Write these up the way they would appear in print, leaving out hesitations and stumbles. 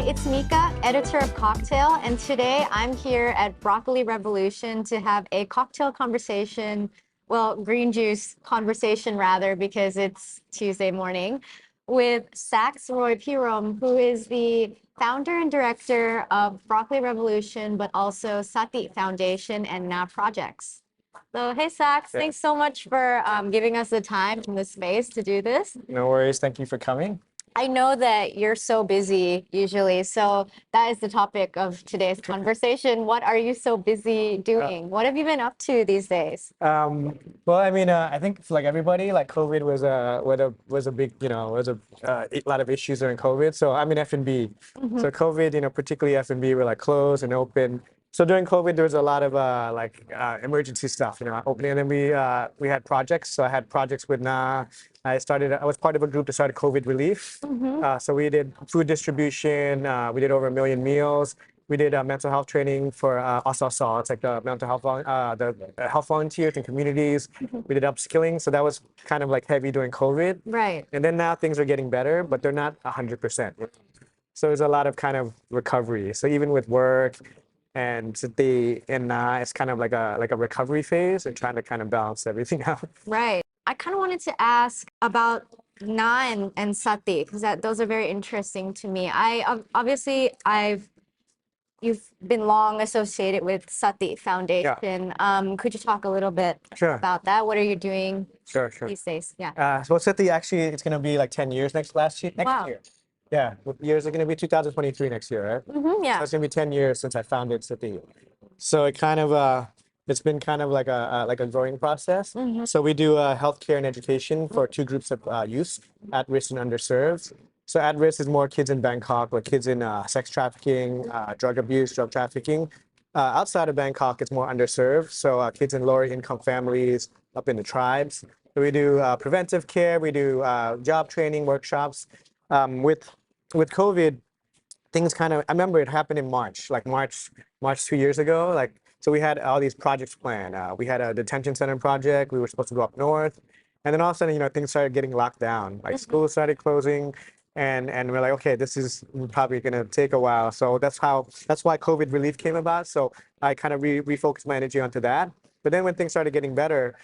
it's Mika, editor of Koktail, and today I'm here at Broccoli Revolution to have a cocktail conversation, well, green juice conversation rather, because it's Tuesday morning, with Sakson Rouypirom, who is the founder and director of Broccoli Revolution, but also Sati Foundation and now projects. So, hey, Sax, thanks so much for giving us the time and the space to do this. No worries. Thank you for coming. I know that you're so busy usually, so that is the topic of today's conversation. What are you so busy doing? What have you been up to these days? Well, I mean, I think for like everybody, like COVID was a big, was a lot of issues during COVID. So I'm in F&B. So COVID, particularly F&B were like closed and open. So during COVID, there was a lot of emergency stuff, opening. And then we had projects. So I had projects with I was part of a group that started COVID relief. So we did food distribution. We did over 1 million meals. We did mental health training for ASASA. It's like the mental health, the health volunteers and communities. We did upskilling. So that was kind of like heavy during COVID. Right. And then now things are getting better, but they're not 100%. So there's a lot of kind of recovery. So even with work and it's kind of like a recovery phase and trying to kind of balance everything out. Right. I kind of wanted to ask about Na and Sati, because those are very interesting to me. You've been long associated with Sati Foundation. Could you talk a little bit about that? What are you doing these days? Yeah. So Sati, actually, it's going to be like 10 years next year. Yeah, years are going to be 2023 next year, right? Yeah. So it's going to be 10 years since I founded Sati. So it's been kind of like a growing process. So we do healthcare and education for two groups of youth, at risk and underserved. So at risk is more kids in Bangkok, like kids in sex trafficking, drug abuse, drug trafficking. Outside of Bangkok, it's more underserved. So kids in lower income families, up in the tribes. So we do preventive care, we do job training workshops. With COVID, things I remember it happened in March 2 years ago. So we had all these projects planned. We had a detention center project. We were supposed to go up north. And then all of a sudden, things started getting locked down. Like schools started closing. And we're like, okay, this is probably going to take a while. So that's why COVID relief came about. So I kind of refocused my energy onto that. But then when things started getting better,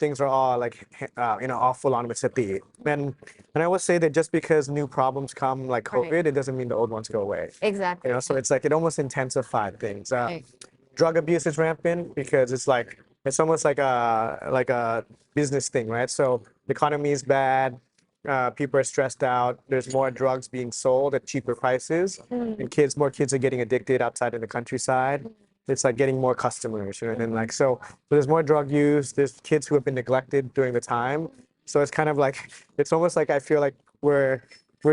things are all all full on with Sati. And I will say that just because new problems come like COVID, it doesn't mean the old ones go away. Exactly. So it's like it almost intensified things. Drug abuse is rampant because it's almost like a business thing, right? So the economy is bad. People are stressed out. There's more drugs being sold at cheaper prices, and more kids are getting addicted outside in the countryside. It's like getting more customers, and then so there's more drug use. There's kids who have been neglected during the time. So it's kind of it's almost like I feel like we're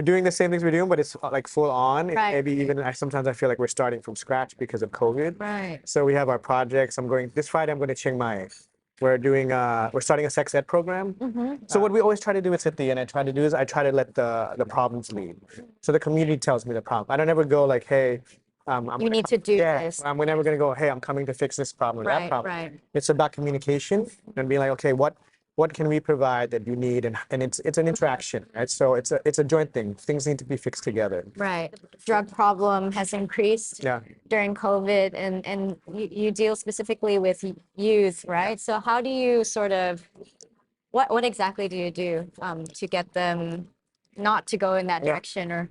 doing the same things we're doing, but it's like full on. Right. Maybe even sometimes I feel like we're starting from scratch because of COVID. Right. So we have our projects. This Friday. I'm going to Chiang Mai. We're starting a sex ed program. So what we always try to do with Sati, and I try to let the problems lead. So the community tells me the problem. I don't ever go like, hey, you need to do this. We're never going to go, hey, I'm coming to fix this problem or that problem. Right. It's about communication and being like, okay, what can we provide that you need? And it's an interaction, right? So it's a joint thing. Things need to be fixed together. Right. The drug problem has increased during COVID, and you deal specifically with youth, right? So how do you what exactly do you do to get them not to go in that direction or,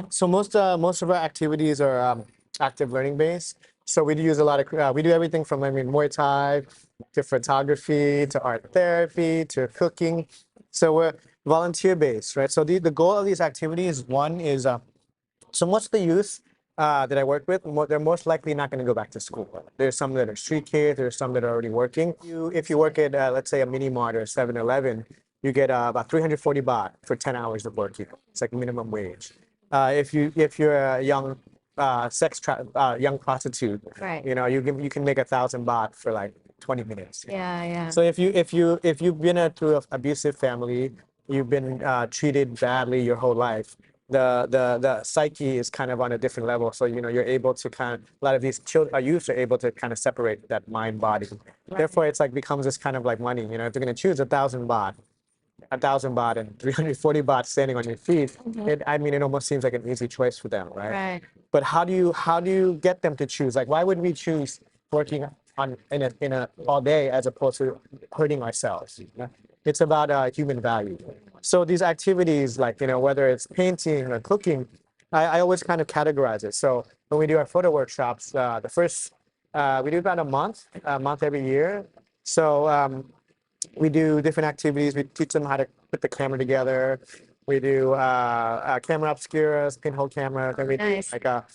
So most of our activities are active learning based. So we do use a lot of, we do everything from, Muay Thai to photography, to art therapy, to cooking. So we're volunteer based, right? So the goal of these activities, one is, so most of the youth that I work with, they're most likely not going to go back to school. There's some that are street kids, there's some that are already working. If you work at, let's say, a mini mart or 7-Eleven, you get about 340 baht for 10 hours of working. It's like minimum wage. If you're a young young prostitute, right, you can make 1,000 baht for like 20 minutes. Yeah. So if you've been through an abusive family, you've been treated badly your whole life, the psyche is kind of on a different level. So you're able to a lot of these youths are able to kind of separate that mind body. Right. Therefore, it's becomes this kind of like money. If they're going to choose 1,000 baht, 1,000 baht and 340 baht standing on your feet, I mean, it almost seems like an easy choice for them, right? Right. But how do you get them to choose? Like, why would we choose working in a all day as opposed to hurting ourselves? You know? It's about human value. So these activities, like whether it's painting or cooking, I always kind of categorize it. So when we do our photo workshops, the first we do about a month every year. So we do different activities. We teach them how to put the camera together. We do camera obscuras, pinhole camera. Then we Nice. do like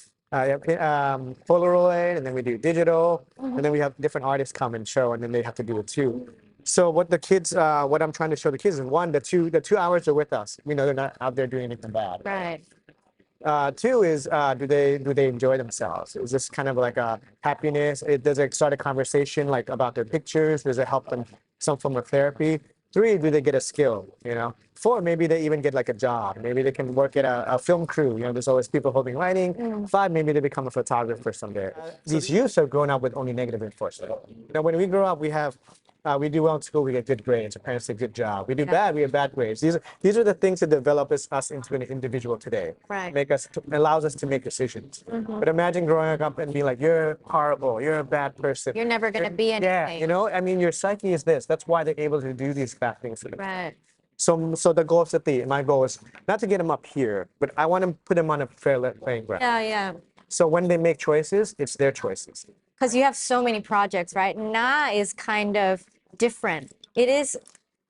Polaroid, and then we do digital, and then we have different artists come and show, and then they have to do it too. So what the kids, what I'm trying to show the kids is one, the 2 hours they're with us. We know they're not out there doing anything bad. Right. Two is do they enjoy themselves? Is this kind of like a happiness? Does it start a conversation like about their pictures? Does it help them some form of therapy? Three, do they get a skill? Four, maybe they even get like a job. Maybe they can work at a film crew. There's always people holding lighting. Five, maybe they become a photographer someday. These youths have grown up with only negative reinforcement. When we grow up, we do well in school, we get good grades. Our parents say good job. We do bad, we have bad grades. These are the things that develop us into an individual today. Right. Allows us to make decisions. But imagine growing up and being like, you're horrible, you're a bad person. You're never going to be anything. Yeah, I mean, your psyche is this. That's why they're able to do these bad things. Right. So the goal of Sati, my goal is not to get them up here, but I want to put them on a fair playing ground. Yeah. So when they make choices, it's their choices. Because you have so many projects, right? Na is kind of different. It is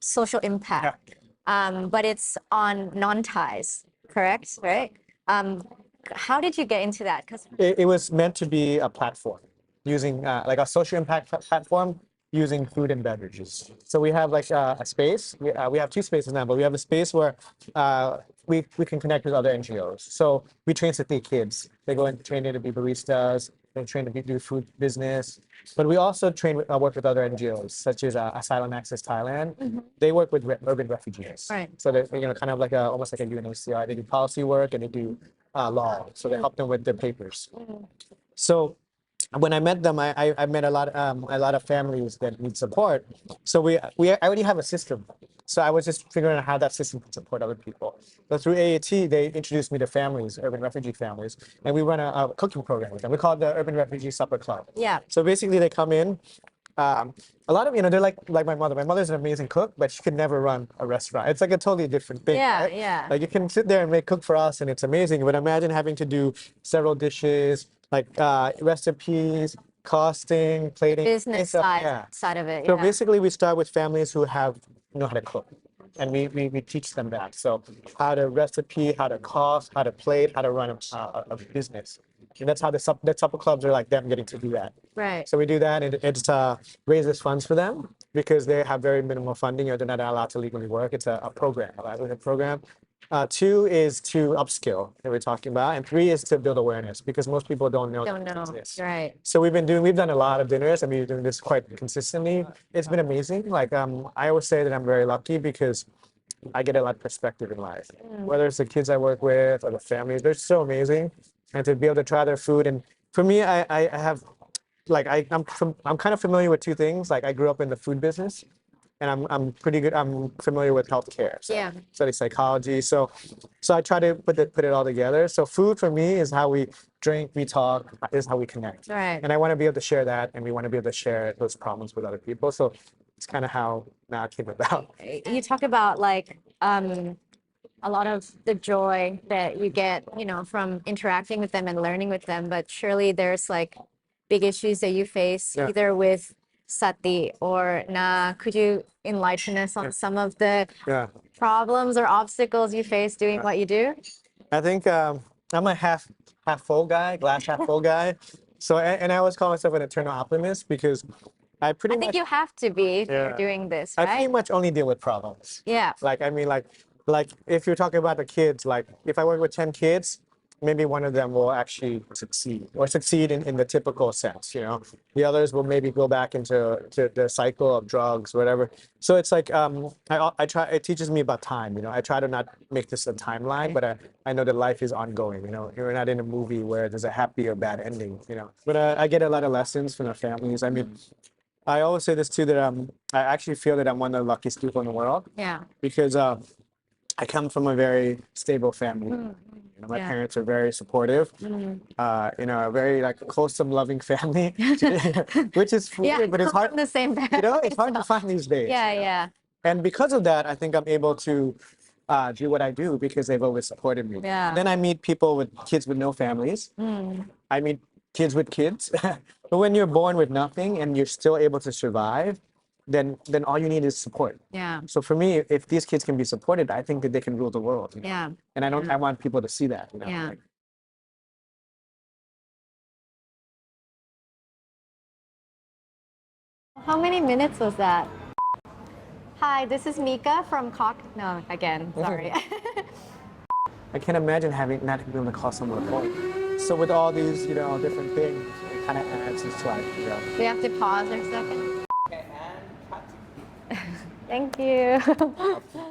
social impact, but it's on non-ties, correct? Right? How did you get into that? Because It was meant to be a platform using like a social impact platform using food and beverages. So we have like a space. We have two spaces now, but we have a space where we can connect with other NGOs. So we train Sati kids. They go and train to be baristas. They train to do food business. But we also work with other NGOs, such as Asylum Access Thailand. They work with urban refugees. Right. So they're kind of like almost like a UNHCR. They do policy work and they do law. So they help them with their papers. So when I met them, I met a lot of families that need support. So I already have a system. So I was just figuring out how that system can support other people. So through AAT, they introduced me to families, urban refugee families, and we run a cooking program with them. We call it the Urban Refugee Supper Club. Yeah. So basically, they come in. A lot of they're like my mother. My mother's an amazing cook, but she could never run a restaurant. It's like a totally different thing. Yeah, right? yeah. Like you can sit there and cook for us, and it's amazing. But imagine having to do several dishes, like recipes, costing, plating, business side of it. So Yeah. basically, we start with families who know how to cook, and we teach them that. So how to recipe, how to cost, how to plate, how to run a business. And that's how the supper clubs are like them getting to do that. Right. So we do that, and it raises funds for them because they have very minimal funding, or they're not allowed to legally work. It's a program, a livelihood program. Two is to upskill that we're talking about, and three is to build awareness because most people don't know. Don't that know. it exists. Right. So we've done a lot of dinners, and we've been doing this quite consistently. It's been amazing. Like I always say that I'm very lucky because I get a lot of perspective in life. Whether it's the kids I work with or the families, they're so amazing, and to be able to try their food. And for me, I have like I'm kind of familiar with two things. Like I grew up in the food business, and I'm pretty good. I'm familiar with healthcare. So Yeah. study psychology. So I try to put it all together. So food for me is how we drink, we talk, is how we connect. Right. And I want to be able to share that, and we want to be able to share those problems with other people. So it's kind of how now it came about. You talk about like a lot of the joy that you get, from interacting with them and learning with them, but surely there's like big issues that you face either with Sati or Na. Could you enlighten us on some of the problems or obstacles you face doing what you do? I think I'm a half full guy, glass half full guy. So and I always call myself an eternal optimist because I I think you have to be if you're doing this, I pretty right? much only deal with problems. Yeah. Like I mean, like if you're talking about the kids, like if I work with 10 kids, maybe one of them will actually succeed in the typical sense. The others will maybe go back into the cycle of drugs, whatever. So it's like I try. It teaches me about time. I try to not make this a timeline, but I know that life is ongoing. You're not in a movie where there's a happy or bad ending. But I get a lot of lessons from the families. I mean, I always say this too, that I actually feel that I'm one of the luckiest people in the world Yeah. because I come from a very stable family. My Yeah. parents are very supportive. A very like wholesome, loving family, which is Yeah, weird, but it's I'm hard. from the same It's hard to find these days. Yeah, yeah. And because of that, I think I'm able to do what I do because they've always supported me. Yeah. Then I meet people with kids with no families. I meet kids with kids. But when you're born with nothing and you're still able to survive, then all you need is support. Yeah. So for me, if these kids can be supported, I think that they can rule the world. Yeah. And I want people to see that. Yeah. Like, How many minutes was that? Hi, this is Mika from No, again, sorry. I can't imagine not being able to call someone a phone. So with all these, different things, it kind of adds this like, We have to pause for a second. Okay, and cut. Thank you.